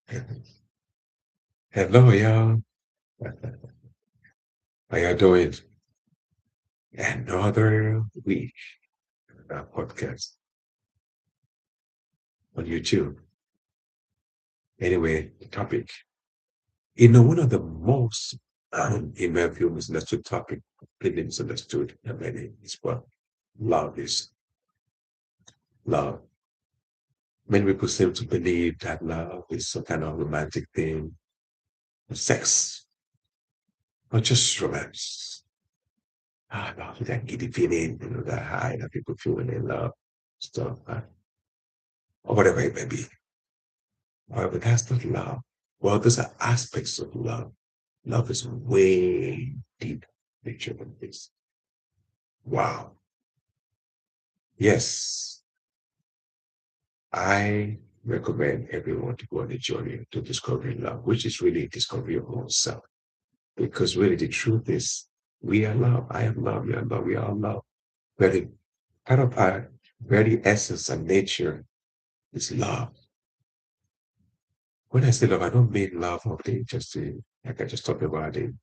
Hello, y'all. How y'all doing? Another week podcast on YouTube. Anyway, the topic. One of the most, in my view, misunderstood topic, completely misunderstood by many is what love is. Love. Many people seem to believe that love is some kind of romantic thing, sex, not just romance. No, that giddy feeling, that high that people feel when they love stuff, or whatever it may be. However, that's not love. Well, those are aspects of love. Love is way deep picture than this. Wow. Yes, I recommend everyone to go on a journey to discovering love, which is really a discovery of oneself. Because really the truth is we are love. I am love. You are love. We are love. Very part of our very essence and nature is love. When I say love, I don't mean love of like I just talked about the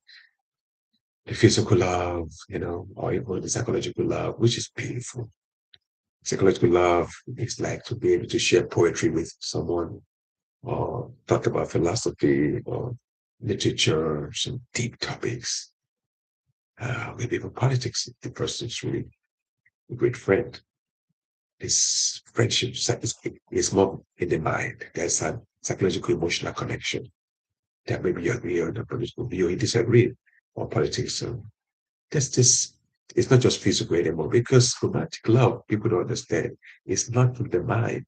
physical love, or even the psychological love, which is painful. Psychological love is like to be able to share poetry with someone or talk about philosophy or literature, some deep topics, maybe even politics. If the person is really a great friend. This friendship is more in the mind. There's a psychological emotional connection that maybe you agree on the political view, you disagree on politics. So there's this, it's not just physical anymore because romantic love, people don't understand, it's not in the mind.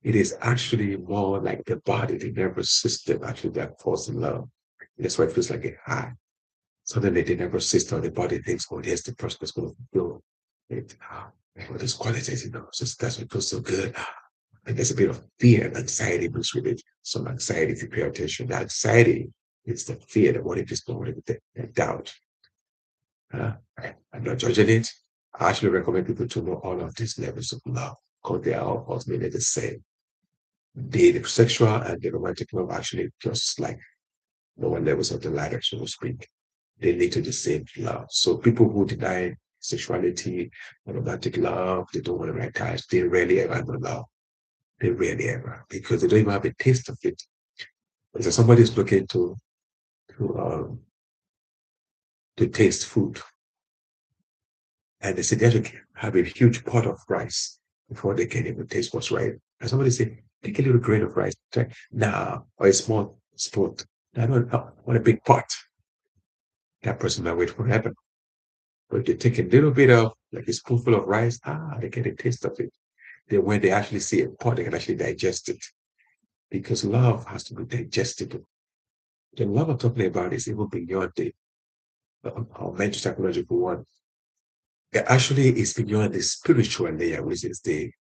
It is actually more like the body, the nervous system actually that falls in love. That's why it feels like a high. Suddenly the nervous system, the body thinks, oh, there's the person that's going to feel it. Well, there's qualities, that's what feels so good. And there's a bit of fear and anxiety mixed with it. Some anxiety, if you pay attention, the anxiety is the fear, that what if it's not, what if the doubt. Uh, I'm not judging it. I actually recommend people to know all of these levels of love because they are all ultimately the same. The sexual and the romantic love actually just like lower levels of the ladder, so to speak. They lead to the same love. So people who deny sexuality and romantic love, they don't want to write ties, they rarely ever know love. They rarely ever because they don't even have a taste of it. So somebody's looking to um to taste food and they say they have to have a huge pot of rice before they can even taste what's right. And somebody say, take a little grain of rice, try now, or a small spoon. I don't want a big pot. That person might wait forever. But if they take a little bit of like a spoonful of rice, they get a taste of it. Then when they actually see a pot, they can actually digest it. Because love has to be digestible. The love I'm talking about is even beyond the our mental psychological one. It actually is beyond the spiritual layer, which is the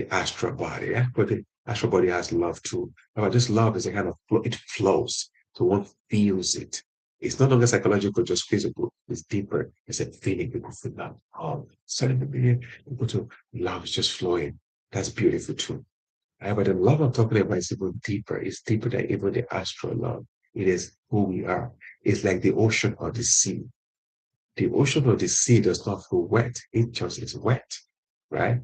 astral body. Yeah? But the astral body has love too. But this love is a kind of it flows. So one feels it. It's no longer psychological, just physical. It's deeper. It's a feeling people feel love. Oh, suddenly people to love is just flowing. That's beautiful too. But the love I'm talking about is even deeper. It's deeper than even the astral love. It is who we are. It's like the ocean or the sea. The ocean or the sea does not feel wet. It just is wet, right?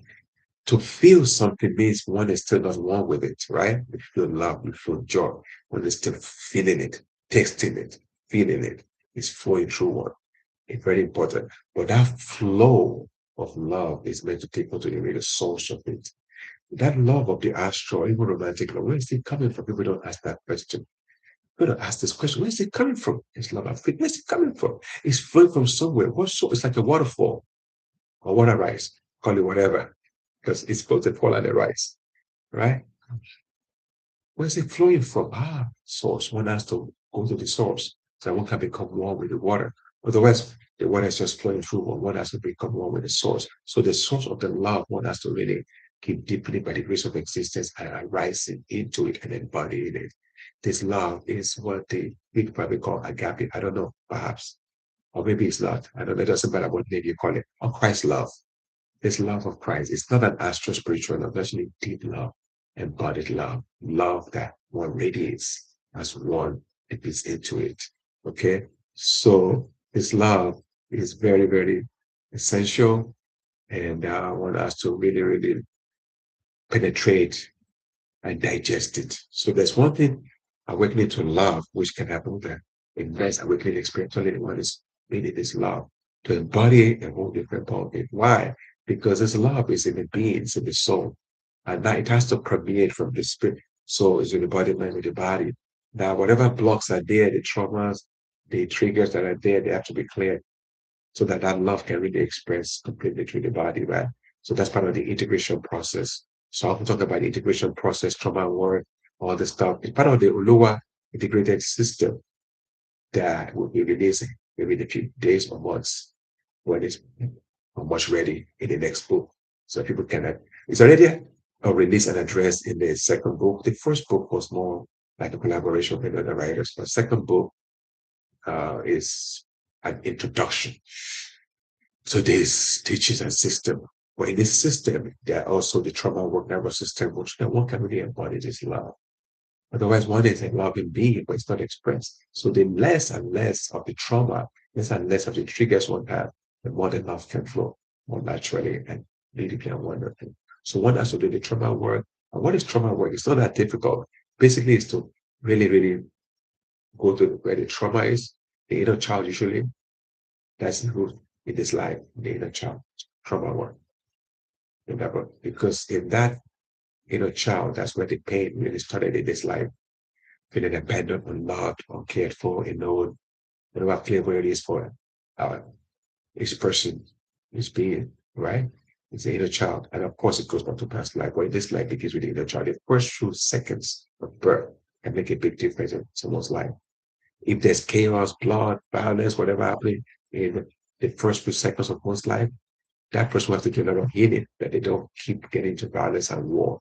To feel something means one is still not one with it, right? You feel love, you feel joy. One is still feeling it, tasting it, feeling it. It's flowing through one. It's very important. But that flow of love is meant to take one to the real source of it. That love of the astral, even romantic love, where is it coming from? People don't ask that question. People don't ask this question. Where is it coming from? It's love. Where's it coming from? It's flowing from somewhere. What so? It's like a waterfall or water rise, call it whatever, because it's supposed to fall on the rise, right? Where's it flowing from? Source. One has to go to the source. So one can become one with the water. Otherwise, the water is just flowing through one has to become one with the source. So the source of the love, one has to really keep deeply by the grace of existence and arising into it and embodying it. This love is what the people probably call agape. I don't know, perhaps. Or maybe it's not. I don't know. It doesn't matter what name you call it. Or Christ love. This love of Christ. It's not an astral spiritual love, it's actually deep love. embodied love, love that one radiates as one is into it. Okay. So this love is very, very essential. And I want us to really, really penetrate and digest it. So there's one thing awakening to love, which can happen with a nice awakening experience. Only one is needed is love to embody a whole different ballgame. Why? Because this love is in the being, it's in the soul, and that it has to permeate from the spirit. So it's in the body, mind, with the body. Now, whatever blocks are there, the traumas, the triggers that are there, they have to be cleared so that that love can really express completely through the body, right? So that's part of the integration process. So I'll talk about the integration process, trauma work, all this stuff. It's part of the Uluwa integrated system that will be releasing maybe in a few days or months when it's much ready in the next book. So people can, it's already released and addressed in the second book. The first book was more like a collaboration with other writers. The second book is an introduction. So this teaches a system. But in this system, there are also the trauma work nervous system, which the one can really embody this love. Otherwise, one is a loving being, but it's not expressed. So the less and less of the trauma, less and less of the triggers one has, the more the love can flow more naturally and deeply and wonderfully. So one has to do the trauma work. And what is trauma work? It's not that difficult. Basically, it's to really, really go to where the trauma is, the inner child usually, that's the root in this life, the inner child, trauma work. Remember, because in that inner child, that's where the pain really started in this life, feeling abandoned, unloved, uncared for, alone, whatever flavor it is for uh, each person, each being, right? It's the inner child. And of course, it goes back to past life. But in this life begins with the inner child. The first few seconds of birth can make a big difference in someone's life. If there's chaos, blood, violence, whatever happening in the first few seconds of one's life, that person will have to do a lot of healing that they don't keep getting to violence and war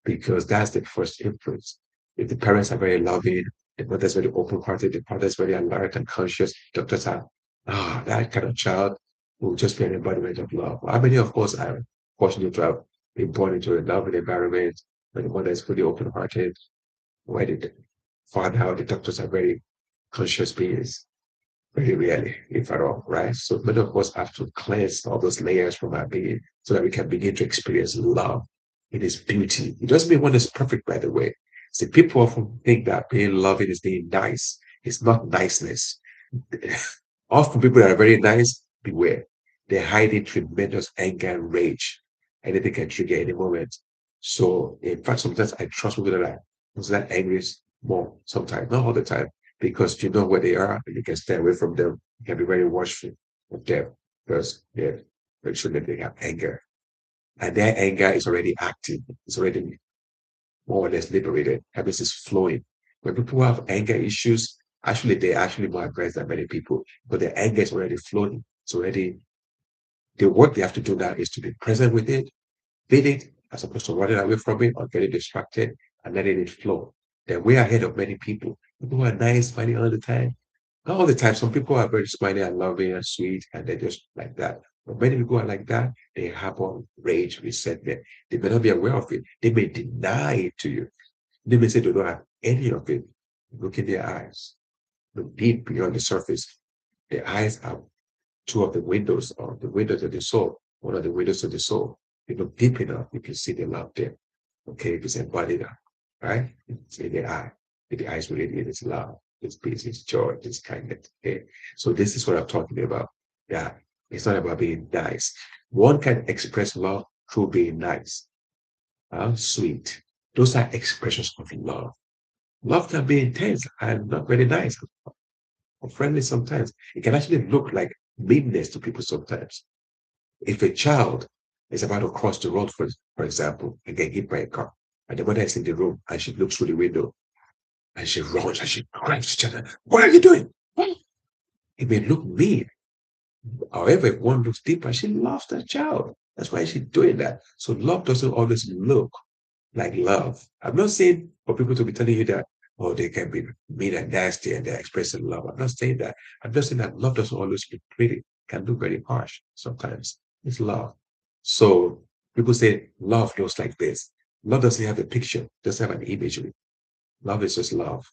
because that's the first influence. If the parents are very loving, the mother's very open-hearted, the father's very alert and conscious, doctors are, that kind of child will just be an embodiment of love. How many of us are fortunate to have been born into a loving environment where the mother is fully open-hearted, where the father, the doctors are very conscious beings? Very rarely, if at all, right? So many of us have to cleanse all those layers from our being so that we can begin to experience love in its beauty. It doesn't mean one is perfect, by the way. See, people often think that being loving is being nice. It's not niceness. Often people that are very nice, beware. They're hiding tremendous anger and rage. Anything can trigger any moment. So in fact, sometimes I trust people that are that angry more sometimes, not all the time because you know where they are and you can stay away from them. You can be very watchful of them because they're very sure that they have anger. And their anger is already active, it's already more or less liberated. That means it's flowing. When people have anger issues, actually they're actually more aggressive than many people, but their anger is already flowing. It's already the work they have to do now is to be present with it, feel it, as opposed to running away from it or getting distracted and letting it flow. Then we're ahead of many people. People who are nice, smiling all the time. Not all the time. Some people are very smiling and loving and sweet, and they're just like that. But many people are like that. They harbor rage, resentment. They may not be aware of it. They may deny it to you. They may say they don't have any of it. Look in their eyes. Look deep beyond the surface. Their eyes are two of the windows, or the windows of the soul. One of the windows of the soul. You look deep enough, you can see the love there. Okay, it's embodied up, right? It's in the eye. The eyes really its love, its peace, its joy, its kindness. Okay. So this is what I'm talking about. Yeah. It's not about being nice. One can express love through being nice, sweet. Those are expressions of love. Love can be intense and not very nice or friendly sometimes. It can actually look like meanness to people sometimes. If a child is about to cross the road, for example, and get hit by a car, and the mother is in the room and she looks through the window and she runs and she grabs each other, what are you doing? It may look mean. However, if one looks deeper, she loves that child. That's why she's doing that. So love doesn't always look like love. I'm not saying for people to be telling you that, oh, they can be mean and nasty and they're expressing love. I'm not saying that. I'm just saying that love doesn't always look pretty, can look very harsh sometimes. It's love. So people say love looks like this. Love doesn't have a picture, it doesn't have an imagery. Love is just love.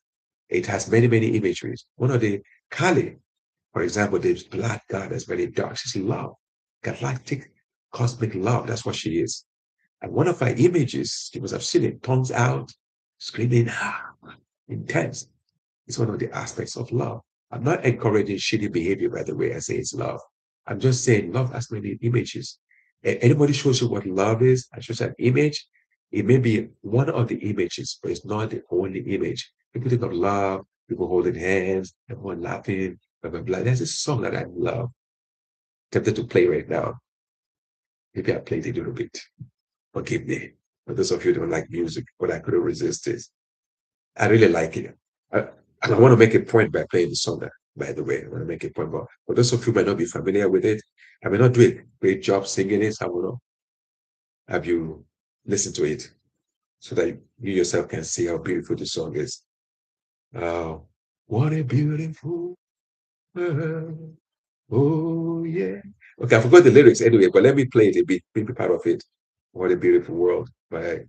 It has many, many imageries. One of the Kali, for example, the black god that's very dark. She's love, galactic, cosmic love. That's what she is. And one of her images, you must have seen it, tongues out, screaming, intense. It's one of the aspects of love. I'm not encouraging shitty behavior, by the way. I say it's love. I'm just saying love has many images. Anybody shows you what love is and shows an image, it may be one of the images, but it's not the only image. People think of love, people holding hands, everyone laughing, blah, blah, blah. There's a song that I love, tempted to play right now. Maybe I played it a little bit. Forgive me. For those of you who don't like music, but I couldn't resist it. I really like it. And I want to make a point by playing the song, by the way. I want to make a point. But for those of you who might not be familiar with it, I may not do a great job singing it. So I will not have you listen to it so that you yourself can see how beautiful the song is. Uh, what a beautiful world. Oh, yeah. Okay, I forgot the lyrics anyway, but let me play it a bit, maybe part of it. What a beautiful world. By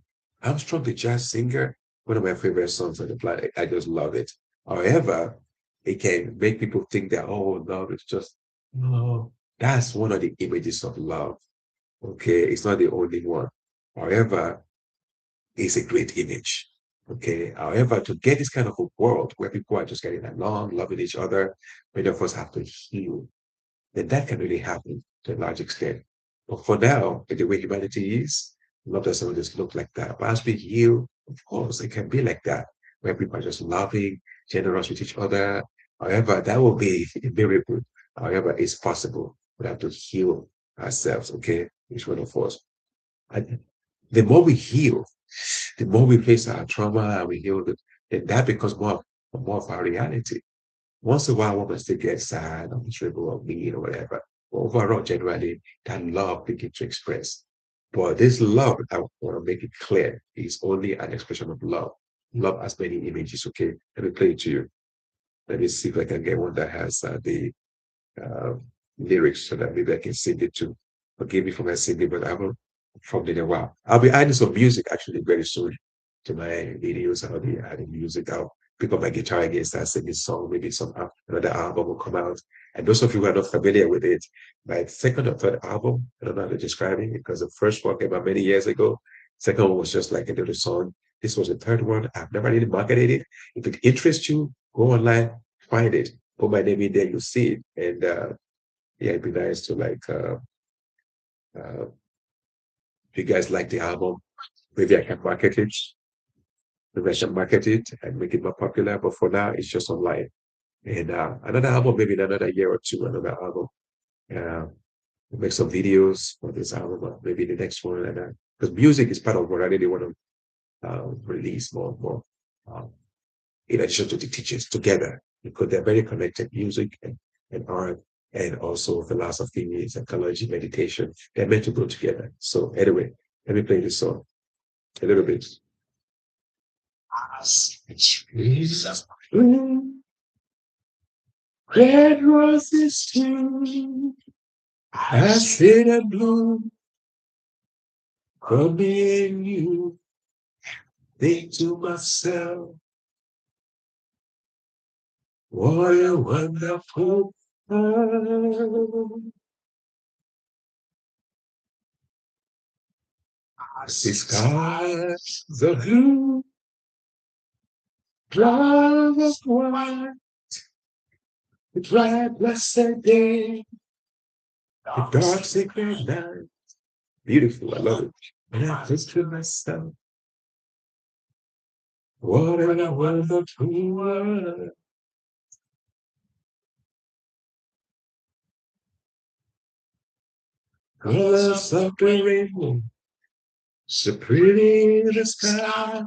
Armstrong, the jazz singer, one of my favorite songs on the planet. I just love it. However, it can make people think that, oh, love is just, no, that's one of the images of love. Okay, it's not the only one. However, it's a great image. Okay. However, to get this kind of a world where people are just getting along, loving each other, many of us have to heal, then that can really happen to a large extent. But for now, in the way humanity is, love doesn't just look like that. But as we heal, of course, it can be like that, where people are just loving, generous with each other. However, that will be a miracle. However, it's possible. We have to heal ourselves, okay? Each one of us. And the more we heal, the more we face our trauma and we heal it, then that becomes more of our reality. Once in a while, one must still get sad or miserable or mean or whatever. But overall, generally, that love begins to express. But this love, I want to make it clear, is only an expression of love. Love has many images, okay? Let me play it to you. Let me see if I can get one that has the uh, lyrics so that maybe I can sing it too. Forgive me for my singing, but I haven't performed in a while. I'll be adding some music actually very soon to my videos. I'll be adding music. I'll pick up my guitar again, start singing song. Maybe some another album will come out. And those of you who are not familiar with it, my second or third album, I don't know how to describe it because the first one came out many years ago. Second one was just like a little song. This was the third one. I've never really marketed it. If it interests you, go online, find it, put my name in there, you'll see it. And yeah, it'd be nice to uh, if you guys like the album, maybe I can market it. Maybe I should market it and make it more popular. But for now, it's just online. And another album, maybe in another year or two, another album. Uh, make some videos for this album, maybe the next one. And because music is part of what I really want to release more. Um, in addition to the teachings together, because they're very connected, music and art, and also philosophy, psychology, meditation. They're meant to go together. So anyway, let me play this song a little bit. Red roses too, I sit and bloom for me and you. Think to myself, what a wonderful world. I see skies of blue, clouds of white, the bright blessed day, the dark sacred night. Beautiful, I love it. And I think to myself, what a wonderful world. Colors of the rainbow, so pretty in the sky,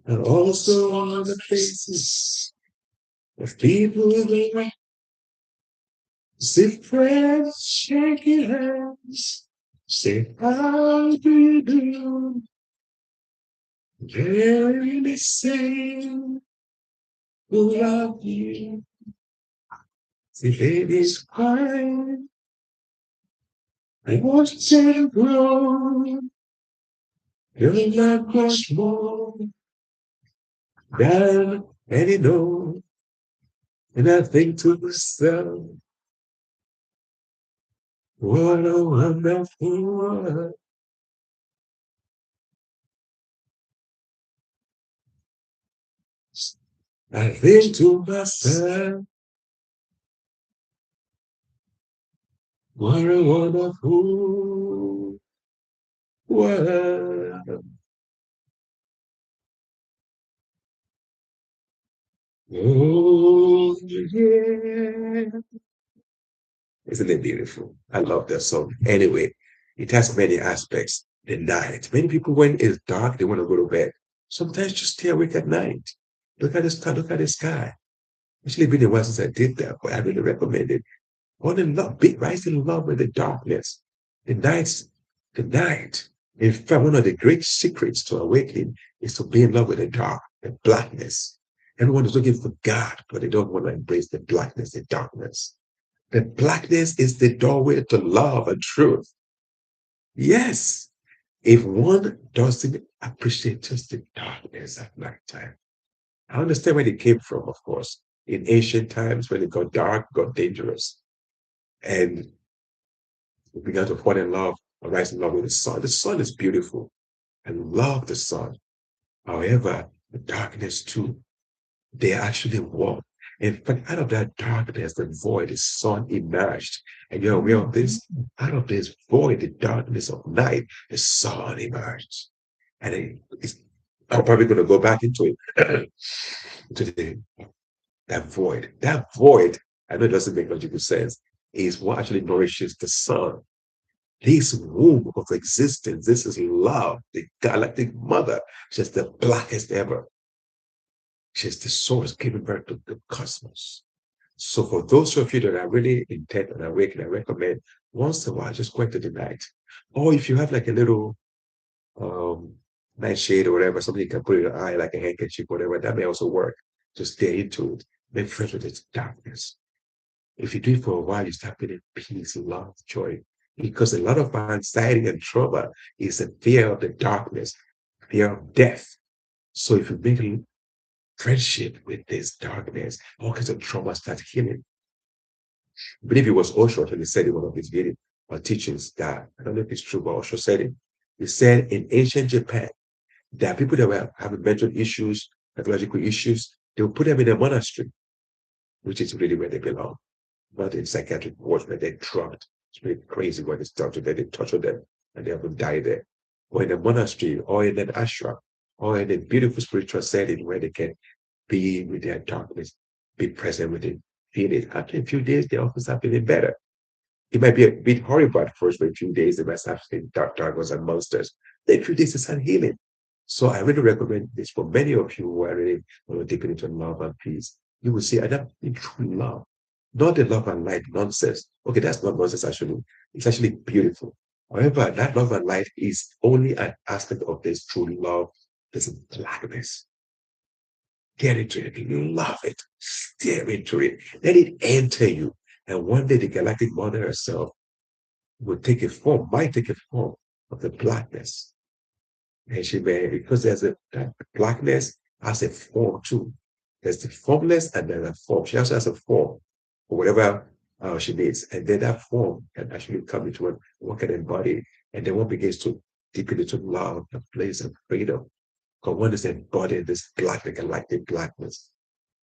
and also on the faces of people there. See friends shaking hands, say, how do you do? Very the same, who love you. See babies crying, I watch them grow, Your love much more than any know. And I think to myself, what a wonderful world. I think to myself, what a wonderful world. Oh, yeah. Isn't it beautiful? I love that song. Anyway, it has many aspects. The night. Many people, when it's dark, they want to go to bed. Sometimes just stay awake at night. Look at the sky. Look at the sky. Actually, been a while since I did that, but I really recommend it. Fall in love, be rise in love with the darkness. The nights, the night. In fact, one of the great secrets to awakening is to be in love with the dark, the blackness. Everyone is looking for God, but they don't want to embrace the blackness, the darkness. The blackness is the doorway to love and truth. Yes, if one doesn't appreciate just the darkness at nighttime, I understand where it came from, of course. In ancient times, when it got dark, got dangerous, and we began to fall in love, or rise in love with the sun. The sun is beautiful. I love the sun. However, the darkness too, they actually walk. In fact, out of that darkness, the void, the sun emerged. And you're aware of this? Out of this void, the darkness of night, the sun emerged. And I'm probably going to go back into it, to that void. That void, I know it doesn't make logical sense, is what actually nourishes the sun. This womb of existence, this is love, the galactic mother. She's the blackest ever. She's the source giving birth to the cosmos. So for those of you that are really intent on awakening, I recommend once in a while just go into the night. Or if you have like a little um nightshade or whatever, something you can put in your eye, like a handkerchief, whatever, that may also work. Just stay into it. Make friends with its darkness. If you do it for a while, you start feeling peace, love, joy. Because a lot of our anxiety and trauma is a fear of the darkness, fear of death. So if you make friendship with this darkness, all kinds of trauma start healing. I believe it was Osho actually said in one of his videos or teachings that I don't know if it's true, but Osho said it. He said in ancient Japan, there are people that were having mental issues, psychological issues, they would put them in a monastery, which is really where they belong, not in psychiatric wards where they're drugged. It's really crazy what it's done to them. They torture them and they have to die there. Or in a monastery, or in an ashram, or in a beautiful spiritual setting where they can be with their darkness, be present with it, feel it. After a few days, they often start feeling better. It might be a bit horrible at first, but a few days they might start feeling darkness and monsters. Then a few days they start healing. So I really recommend this for many of you who are really deepen into love and peace. You will see adapt in true love, not the love and light nonsense. Okay, that's not nonsense actually. It's actually beautiful. However, that love and light is only an aspect of this true love. There's blackness. Get into it. You love it. Stare into it. Let it enter you. And one day the galactic mother herself will take a form, might take a form of the blackness. And she may, because there's that blackness has a form too. There's the formless and then a form. She also has a form for whatever she needs. And then that form can actually come into one can embody. And then one begins to deepen into love and place and freedom. Because one is embodying this black, the galactic blackness.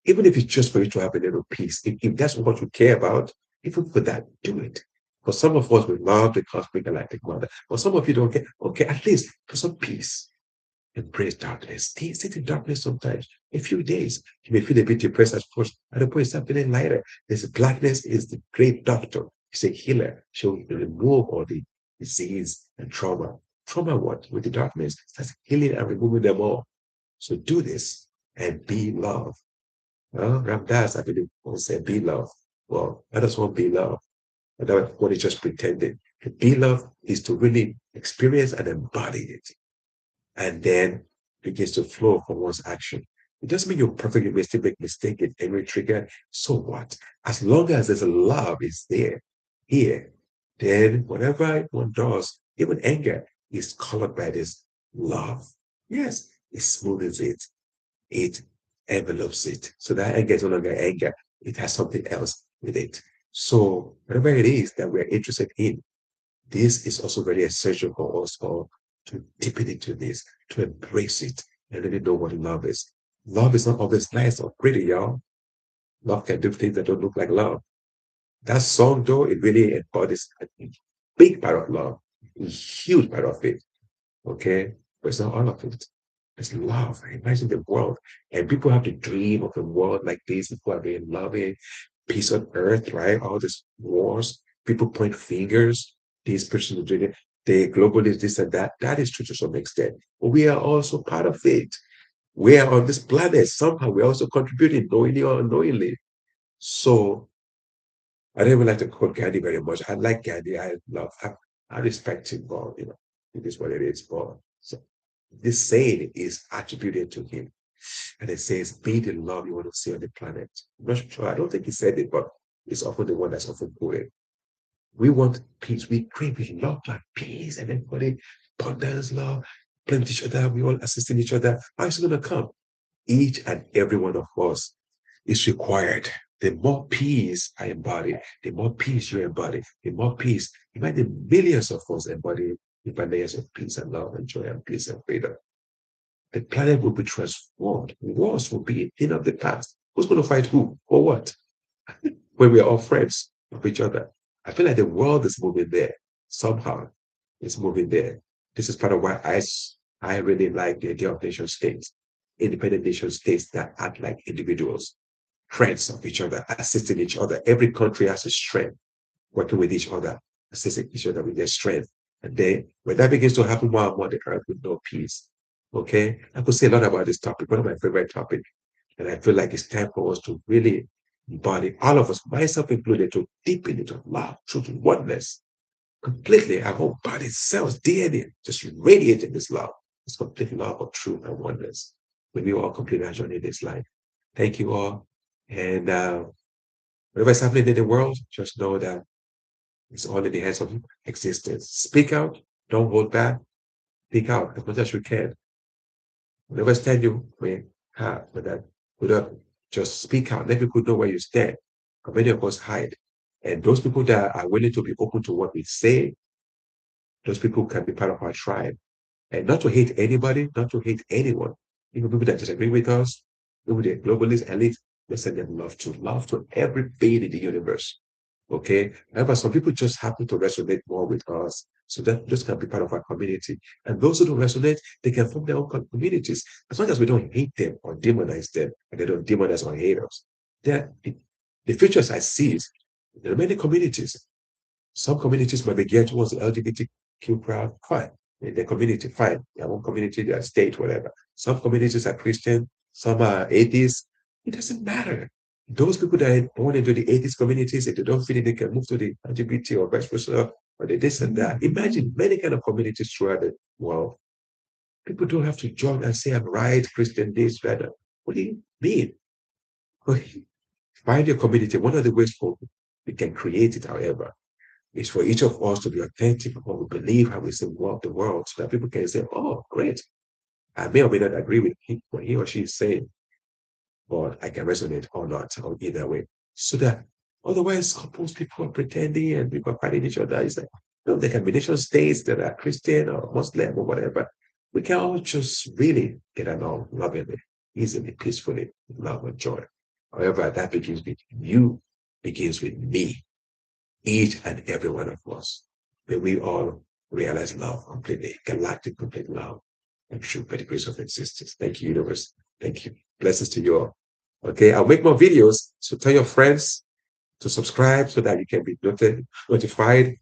Even if it's just for you to have a little peace, if that's what you care about, even for that, do it. For some of us, we love the cosmic galactic mother. For some of you don't get, okay, at least for some peace, embrace darkness. Stay in darkness sometimes. A few days, you may feel a bit depressed at first. At the point, start feeling lighter. This blackness is the great doctor. It's a healer. She'll remove all the disease and trauma. Trauma what? With the darkness, starts healing and removing them all. So do this and be love. Well, Ramdas, I believe, once said, be love. Well, I just want be love. And that what he just pretended. To be love is to really experience and embody it. And then begins to flow from one's action. It doesn't mean you're perfect, you may still make mistake, it every trigger. So what? As long as there's a love is there, here, then whatever one does, even anger is colored by this love. Yes, it smooths it. It envelopes it. So that anger is no longer anger. It has something else with it. So whatever it is that we're interested in, this is also very essential for us all to deepen into this, to embrace it, and really know what love is. Love is not always nice or pretty, y'all. Love can do things that don't look like love. That song, though, it really embodies a big part of love, a huge part of it. Okay? But it's not all of it. It's love. Imagine the world. And people have to dream of a world like this. People are being loving, peace on earth, right? All these wars. People point fingers. This person is doing it. The globalists, this and that. That is true to some extent. But we are also part of it. We are on this planet. Somehow we're also contributing, knowingly or unknowingly. So I don't even like to quote Gandhi very much. I like Gandhi. I respect him, but it is what it is. But so this saying is attributed to him. And it says, be the love you want to see on the planet. I'm not sure. I don't think he said it, but it's often the one that's often quoted. We want peace. We crave love and peace, and everybody abundance, love, plenty each other. We all assisting each other. How is it going to come? Each and every one of us is required. The more peace I embody, the more peace you embody, the more peace. Imagine millions of us embody the layers of peace and love and joy and peace and freedom. The planet will be transformed. Wars will be a thing of the past. Who's going to fight who or what? When we are all friends of each other. I feel like the world is moving there. Somehow it's moving there. This is part of why I really like the idea of nation states, independent nation states that act like individuals, friends of each other, assisting each other. Every country has a strength, working with each other, assisting each other with their strength. And then when that begins to happen more and more, the earth will know peace. Okay. I could say a lot about this topic, one of my favorite topics. And I feel like it's time for us to really embody, all of us, myself included, to deepen into love, truth, oneness, completely. Our whole body, cells, DNA, just radiating this love. It's complete love of truth and oneness. When we all complete our journey in this life. Thank you all. And whatever's happening in the world, just know that it's all in the hands of existence. Speak out, don't hold back, speak out as much as you can. Whatever stand you may have, but that without just speak out, let people know where you stand. Because many of us hide. And those people that are willing to be open to what we say, those people can be part of our tribe. And not to hate anybody, not to hate anyone. Even people that disagree with us, people the globalist elite, they send them love to every being in the universe. Okay. However, some people just happen to resonate more with us. So that just can be part of our community. And those who don't resonate, they can form their own communities. As long as we don't hate them or demonize them, and they don't demonize or hate us. The futures I see is there are many communities. Some communities might be geared towards the LGBTQ crowd, fine. In their community, fine. Their own community, their state, whatever. Some communities are Christian, some are atheists. It doesn't matter. Those people that are born into the atheist communities, if they don't feel it, they can move to the LGBT or vice versa, or the this and that. Imagine many kind of communities throughout the world. People don't have to join and say, I'm right, Christian, this, that. What do you mean? Find your community. One of the ways for we can create it, however, is for each of us to be authentic of what we believe, how we see the world, so that people can say, oh, great. I may or may not agree with what he or she is saying, but I can resonate or not, or either way. So that otherwise, suppose people are pretending and people are fighting each other. It's like, there can be nation states that are Christian or Muslim or whatever. We can all just really get along lovingly, easily, peacefully, love and joy. However, that begins with you, begins with me, each and every one of us. May we all realize love completely, galactic complete love, and true by the grace of existence. Thank you, universe. Thank you. Blessings to you all. Okay, I'll make more videos. So tell your friends to subscribe so that you can be notified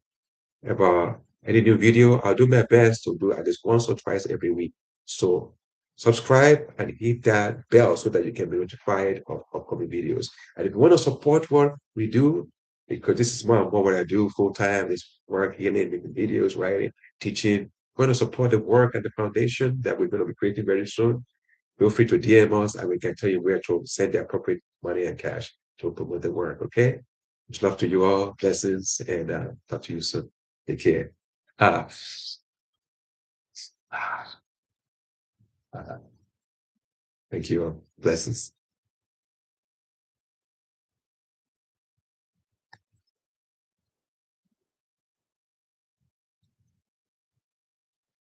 about any new video. I'll do my best to do at least once or twice every week. So subscribe and hit that bell so that you can be notified of upcoming videos. And if you want to support what we do, because this is more and more what I do full time, is work, healing, making videos, writing, teaching. Want to support the work and the foundation that we're going to be creating very soon. Feel free to DM us and we can tell you where to send the appropriate money and cash to promote the work. Okay. Much love to you all. Blessings and talk to you soon. Take care. Ah. Uh, thank you. Blessings.